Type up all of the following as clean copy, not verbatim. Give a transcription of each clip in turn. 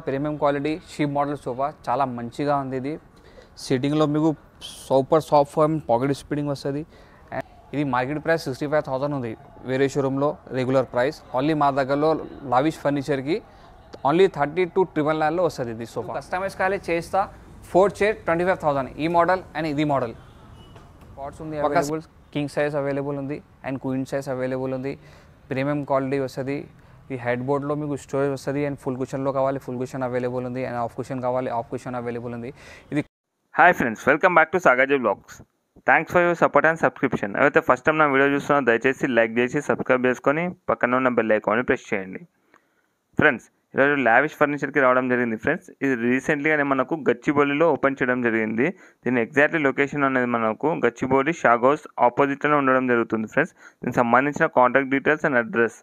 Premium quality sheep model sofa చాలా మంచిగా ఉంది. ఇది సిట్టింగ్లో మీకు super soft firm pocket spring వస్తుంది. అండ్ ఇది మార్కెట్ ప్రైస్ 65,000 ఉంది వేరే షోరూంలో రెగ్యులర్ ప్రైస్. ఓన్లీ మా దగ్గరలో లావిష్ ఫర్నిచర్కి ఓన్లీ 32,999లో వస్తుంది ఇది సోఫా. కస్టమైజ్ కాలే చేస్తా 4 చైర్ 25,000 ఈ మోడల్ అండ్ ఇది మోడల్. కాట్స్ ఉంది అవైలబుల్, కింగ్ సైజ్ అవైలబుల్ ఉంది అండ్ క్వీన్ సైజ్ అవైలబుల్ ఉంది. ప్రీమియం క్వాలిటీ వస్తుంది. ఈ హెడ్ బోర్డ్లో మీకు స్టోరేజ్ వస్తుంది అండ్ ఫుల్ కుషన్లో కావాలి ఫుల్ కుషన్ అవైలబుల్ ఉంది అండ్ ఆఫ్ కుషన్ కావాలి ఆఫ్ కుషన్ అవైలబుల్ ఉంది. ఇది hi friends, welcome back to Sagaji vlogs. Thanks for your support and subscription. అయితే ఫస్ట్ టైం నా వీడియో చూస్తున్నా దయచేసి లైక్ చేసి సబ్స్క్రైబ్ చేసుకొని పక్కన ఉన్న బెల్ ఐకాన్ని ప్రెస్ చేయండి. ఫ్రెండ్స్, ఈరోజు లావిష్ ఫర్నిచర్కి రావడం జరిగింది. ఫ్రెండ్స్, ఇది రీసెంట్లీగానే మనకు గచ్చిబౌలిలో ఓపెన్ చేయడం జరిగింది. దీని ఎగ్జాక్ట్లీ లొకేషన్ అనేది మనకు గచ్చిబౌలి షాగౌస్ ఆపోజిట్లోనే ఉండడం జరుగుతుంది. ఫ్రెండ్స్, దీనికి సంబంధించిన contact details and address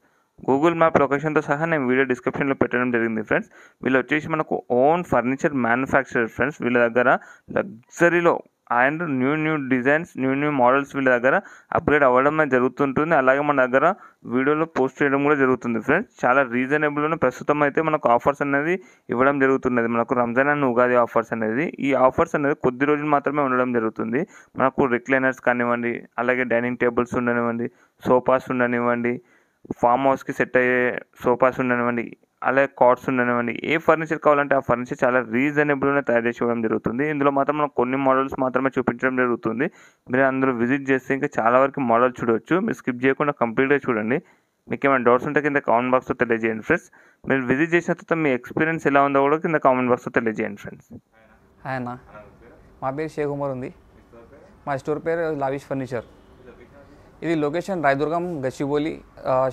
Google map లొకేషన్తో సహా నేను వీడియో డిస్క్రిప్షన్లో పెట్టడం జరిగింది. ఫ్రెండ్స్, వీళ్ళు వచ్చేసి మనకు ఓన్ ఫర్నిచర్ మ్యానుఫ్యాక్చరర్. ఫ్రెండ్స్, వీళ్ళ దగ్గర లగ్జరీలో and new designs new models వీళ్ళ దగ్గర అప్గ్రేడ్ అవ్వడం జరుగుతుంటుంది. అలాగే మన దగ్గర వీడియోలో పోస్ట్ చేయడం కూడా జరుగుతుంది. ఫ్రెండ్స్, చాలా రీజనబుల్గా ప్రస్తుతం అయితే మనకు ఆఫర్స్ అనేది ఇవ్వడం జరుగుతున్నది. మనకు రంజాన్ అండ్ ఉగాది ఆఫర్స్ అనేది, ఈ ఆఫర్స్ అనేది కొద్ది రోజులు మాత్రమే ఉండడం జరుగుతుంది. మనకు రిక్లైనర్స్ కానివ్వండి, అలాగే డైనింగ్ టేబుల్స్ ఉండనివ్వండి, సోఫాస్ ఉండనివ్వండి, ఫామ్ హౌస్కి సెట్ అయ్యే సోఫాస్ ఉండనివ్వండి, అలాగే కార్డ్స్ ఉండనివ్వండి, ఏ ఫర్నిచర్ కావాలంటే ఆ ఫర్నిచర్ చాలా రీజనబుల్గా తయారు చేసి ఇవ్వడం జరుగుతుంది. ఇందులో మాత్రం మనం కొన్ని మోడల్స్ మాత్రమే చూపించడం జరుగుతుంది. మీరు అందరూ విజిట్ చేస్తే ఇంకా చాలా వరకు మోడల్ చూడవచ్చు. మీరు స్కిప్ చేయకుండా కంప్లీట్గా చూడండి. మీకు ఏమైనా డౌట్స్ ఉంటే కింద కామెంట్ బాక్స్లో తెలియజేయండి. ఫ్రెండ్స్, మీరు విజిట్ చేసిన తర్వాత మీ ఎక్స్పీరియన్స్ ఎలా ఉందో కూడా కింద కామెంట్ బాక్స్లో తెలియజేయండి. ఫ్రెండ్స్, హాయ్ అన్న, మా పేరు షేక్ ఉమర్ ఉంది. మా స్టోర్ పేరు లావిష్ ఫర్నిచర్. ఇది లొకేషన్ రాయదుర్గం గచ్చిబౌలి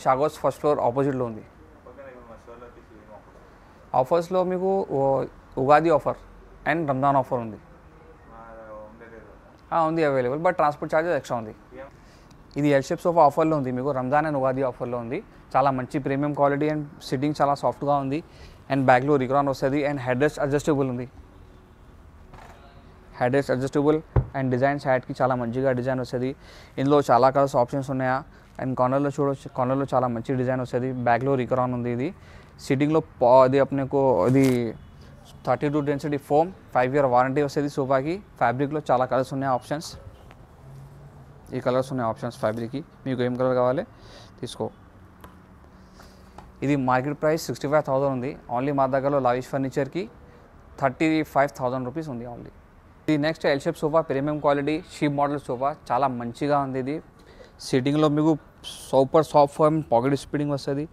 షాగోస్ ఫస్ట్ ఫ్లోర్ ఆపోజిట్లో ఉంది. ఆఫర్స్లో మీకు Ugadi offer and Ramzan offer ఉంది. ఉంది available, but transport charges extra ఉంది. ఇది ఎల్ షేప్ సోఫా ఆఫర్లో ఉంది, మీకు రంజాన్ అండ్ ఉగాది ఆఫర్లో ఉంది. చాలా మంచి ప్రీమియం క్వాలిటీ అండ్ సిట్టింగ్ చాలా సాఫ్ట్గా ఉంది. అండ్ బ్యాక్లో రిక్రాన్ వస్తుంది అండ్ హెడ్ రెస్ట్ అడ్జస్టబుల్ ఉంది. Head rest adjustable and design సైడ్కి చాలా మంచిగా డిజైన్ వస్తుంది. ఇందులో చాలా కలర్స్ ఆప్షన్స్ ఉన్నాయా. అండ్ కార్నర్లో చూడవచ్చు, కార్నర్లో చాలా మంచి డిజైన్ వస్తుంది. బ్యాక్లో రిక్రాన్ ఉంది. ఇది సిట్టింగ్లో అది అప్నేకు ఇది 32 డెన్సిటీ ఫోమ్ 5 ఇయర్ వారంటీ వస్తుంది సోఫాకి. ఫ్యాబ్రిక్లో చాలా కలర్స్ ఉన్నాయి ఆప్షన్స్. ఈ కలర్స్ ఉన్నాయి ఆప్షన్స్ ఫ్యాబ్రిక్కి. మీకు ఏం కలర్ కావాలి తీసుకో. ఇది మార్కెట్ ప్రైస్ 65,000 ఉంది. ఓన్లీ మా దగ్గరలో లావిష్ ఫర్నిచర్కి 35,000 రూపీస్ ఉంది ఓన్లీ. ఇది next L shape sofa premium quality sheep model sofa చాలా మంచిగా ఉంది. ఇది సిట్టింగ్లో మీకు super soft firm pocket spring వస్తుంది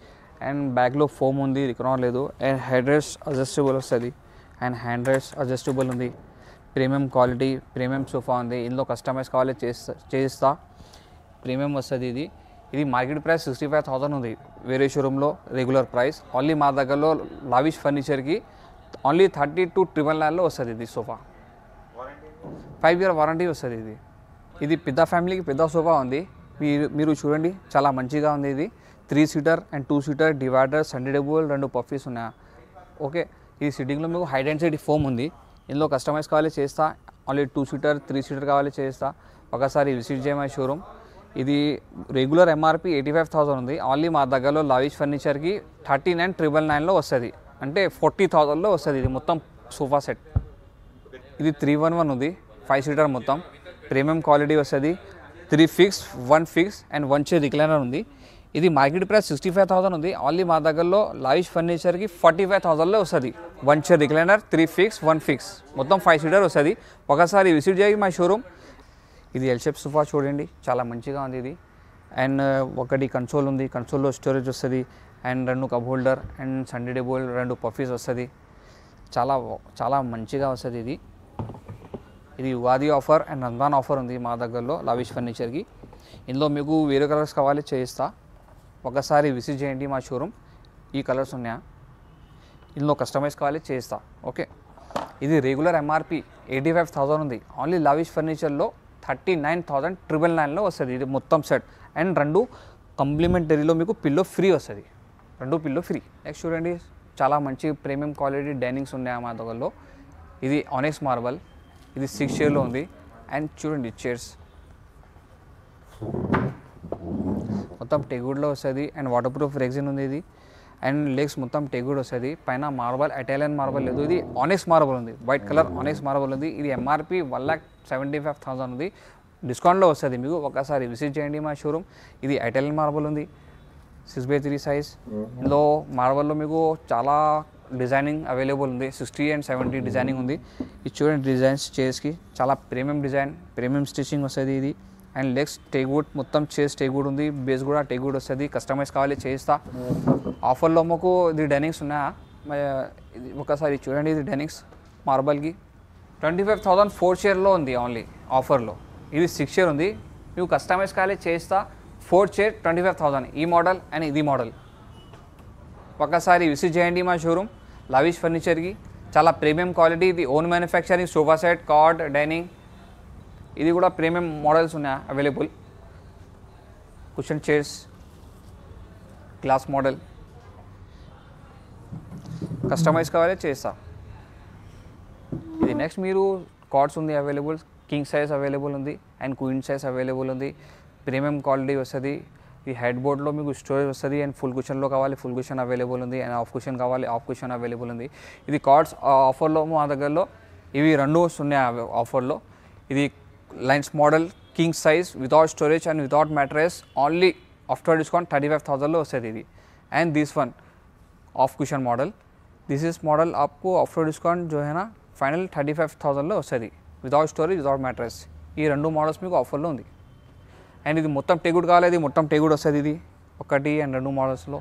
అండ్ బ్యాక్లో ఫోమ్ ఉంది, రిక్రాన్ లేదు. అండ్ హెడ్ రెస్ట్ అడ్జస్టబుల్ వస్తుంది అండ్ హ్యాండ్ రెస్ట్ అడ్జస్టబుల్ ఉంది. ప్రీమియం క్వాలిటీ ప్రీమియం సోఫా ఉంది. ఇందులో కస్టమైజ్ కావాలి చేస్తా ప్రీమియం వస్తుంది. ఇది మార్కెట్ ప్రైస్ 65,000 ఉంది వేరే షోరూంలో రెగ్యులర్ ప్రైస్. ఓన్లీ మా దగ్గరలో లావిష్ ఫర్నిచర్కి ఓన్లీ 32,999లో వస్తుంది ఇది సోఫా. 5 ఇయర్ వారంటీ వస్తుంది. ఇది పెద్ద ఫ్యామిలీకి పెద్ద సోఫా ఉంది. మీరు చూడండి, చాలా మంచిగా ఉంది. ఇది 3 సీటర్ అండ్ 2 సీటర్ డివైడర్, సండేబుల్, 2 పఫీస్ ఉన్నాయి. ఓకే, ఈ సిట్టింగ్లో మీకు హై డెన్సిటీ ఫోమ్ ఉంది. ఇందులో కస్టమైజ్ కావాలి చేస్తా. ఓన్లీ 2 సీటర్ 3 సీటర్ కావాలి చేస్తా. ఒకసారి విజిట్ చేయమై షోరూమ్. ఇది రెగ్యులర్ ఎంఆర్పి 85,000 ఉంది. ఓన్లీ మా దగ్గరలో లావిష్ ఫర్నిచర్కి 39,999లో వస్తుంది, అంటే 40,000లో వస్తుంది ఇది మొత్తం సోఫా సెట్. ఇది 311 ఉంది, 5 సీటర్ మొత్తం ప్రీమియం క్వాలిటీ వస్తుంది. 3 fix 1 fix and 1 chair recliner ఉంది. ఇది మార్కెట్ ప్రైస్ 65,000 ఉంది. ఓన్లీ మా దగ్గరలో లావిష్ ఫర్నిచర్కి 45,000లో వస్తుంది. 1 చైర్ రిక్లైనర్, 3 ఫిక్స్ 1 ఫిక్స్ మొత్తం 5 సీటర్ వస్తుంది. ఒకసారి విజిట్ చేయి మా షోరూమ్. ఇది ఎల్ షేప్ సోఫా చూడండి, చాలా మంచిగా ఉంది ఇది. అండ్ ఒకటి కన్సోల్ ఉంది, కన్సోల్లో స్టోరేజ్ వస్తుంది అండ్ 2 కప్ హోల్డర్ అండ్ సండేబుల్ 2 పఫీస్ వస్తుంది. చాలా మంచిగా వస్తుంది ఇది. ఇది Ugadi offer and Ramzan offer ఉంది మా దగ్గరలో లావిష్ ఫర్నిచర్కి. ఇందులో మీకు వేరే కలర్స్ కావాలి చేయిస్తా. ఒకసారి విజిట్ చేయండి మా షోరూమ్. ఈ కలర్స్ ఉన్నాయా, ఇందులో కస్టమైజ్ కావాలి చేయిస్తా. ఓకే, ఇది రెగ్యులర్ ఎంఆర్పి 85,000 ఉంది. ఓన్లీ లావిష్ ఫర్నిచర్లో 39,999లో వస్తుంది ఇది మొత్తం సెట్. అండ్ 2 కాంప్లిమెంటరీలో మీకు పిల్లో ఫ్రీ వస్తుంది, 2 పిల్లో ఫ్రీ. నెక్స్ట్ చూడండి, చాలా మంచి ప్రీమియం క్వాలిటీ డైనింగ్స్ ఉన్నాయి మా దగ్గరలో. ఇది ఆనెక్స్ మార్బల్, ఇది 6 చైర్లో ఉంది. అండ్ చూడండి చైర్స్ మొత్తం టెగూడ్లో వస్తుంది అండ్ వాటర్ ప్రూఫ్ రెగ్జిన్ ఉంది ఇది. అండ్ లెగ్స్ మొత్తం టెగుడ్ వస్తుంది. పైన మార్బల్ ఇటాలియన్ మార్బల్ లేదు, ఇది ఆనెక్స్ మార్బల్ ఉంది, వైట్ కలర్ ఆనెక్స్ మార్బల్ ఉంది. ఇది ఎంఆర్పి 1,75,000 ఉంది, డిస్కౌంట్లో వస్తుంది మీకు. ఒకసారి విజిట్ చేయండి మా షోరూమ్. ఇది ఇటాలియన్ మార్బల్ ఉంది, 6x3 సైజ్. ఇందులో మార్బల్లో మీకు చాలా డిజైనింగ్ అవైలబుల్ ఉంది, 60 and 70 డిజైనింగ్ ఉంది. ఇది చూడండి డిజైన్స్ చేస్కి చాలా ప్రీమియం డిజైన్, ప్రీమియం స్టిచ్చింగ్ వస్తుంది ఇది. అండ్ లెగ్స్ టేగుడ్, మొత్తం చేస్ టేగుడ్ ఉంది, బేస్ కూడా టేగుడ్ వస్తుంది. కస్టమైజ్ కావాలి చేయిస్తా. ఆఫర్లో మాకు ఇది డెనింగ్స్ ఉన్నాయా ఇది ఒకసారి చూడండి. ఇది డెనింగ్స్ మార్బల్కి 25,000 4 చైర్లో ఉంది ఓన్లీ ఆఫర్లో. ఇది 6 చైర్ ఉంది, మీకు కస్టమైజ్ కావాలి చేయిస్తా. 4 చైర్ 25,000, ఈ మోడల్ అండ్ ఇది మోడల్. ఒకసారి విజిట్ చేయండి మా షోరూమ్ లావిష్ ఫర్నిచర్కి. చాలా ప్రీమియం క్వాలిటీ, ఇది own manufacturing. Sofa set, cot, dining, ఇది కూడా ప్రీమియం మోడల్స్ ఉన్నాయి available. Cushion chairs, glass model, customise కావాలి చేస్తా. ఇది నెక్స్ట్ మీరు కార్డ్స్ ఉంది అవైలబుల్, కింగ్ సైజ్ అవైలబుల్ ఉంది అండ్ క్వీన్ సైజ్ అవైలబుల్ ఉంది. ప్రీమియం క్వాలిటీ వస్తుంది. ఈ హెడ్ బోర్డ్లో మీకు స్టోరేజ్ వస్తుంది. అండ్ ఫుల్ కుషన్లో కావాలి ఫుల్ కుషన్ అవైలబుల్ ఉంది, అండ్ ఆఫ్ కుషన్ కావాలి ఆఫ్ కుషన్ అవైలబుల్ ఉంది. ఇది కార్డ్స్ ఆఫర్లో మా దగ్గరలో ఇవి రెండు ఉన్నాయి ఆఫర్లో. ఇది lines model, king size, without storage and without mattress, only after discount 35,000లో వస్తుంది ఇది. And this one half cushion model, this is model आपको आफ्टर डिस्काउंट जो है ना फाइनल 35,000లో వస్తుంది, వితౌట్ స్టోరేజ్ వితౌట్ మ్యాట్రెస్. ఈ రెండు మోడల్స్ మీకు ఆఫర్లో ఉంది. అండ్ ఇది మొత్తం టేగుడ్ కావాలి, ఇది మొత్తం టేగుడ్ వస్తుంది. ఇది 1 and 2 మోడల్స్లో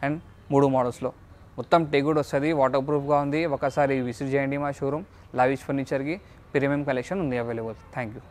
అండ్ 3 మోడల్స్లో మొత్తం టేగుడ్ వస్తుంది, వాటర్ ప్రూఫ్గా ఉంది. ఒకసారి విజిట్ చేయండి మా షోరూమ్ లావిష్ ఫర్నిచర్కి. ప్రీమియం కలెక్షన్ ఉంది అవైలబుల్. Thank you.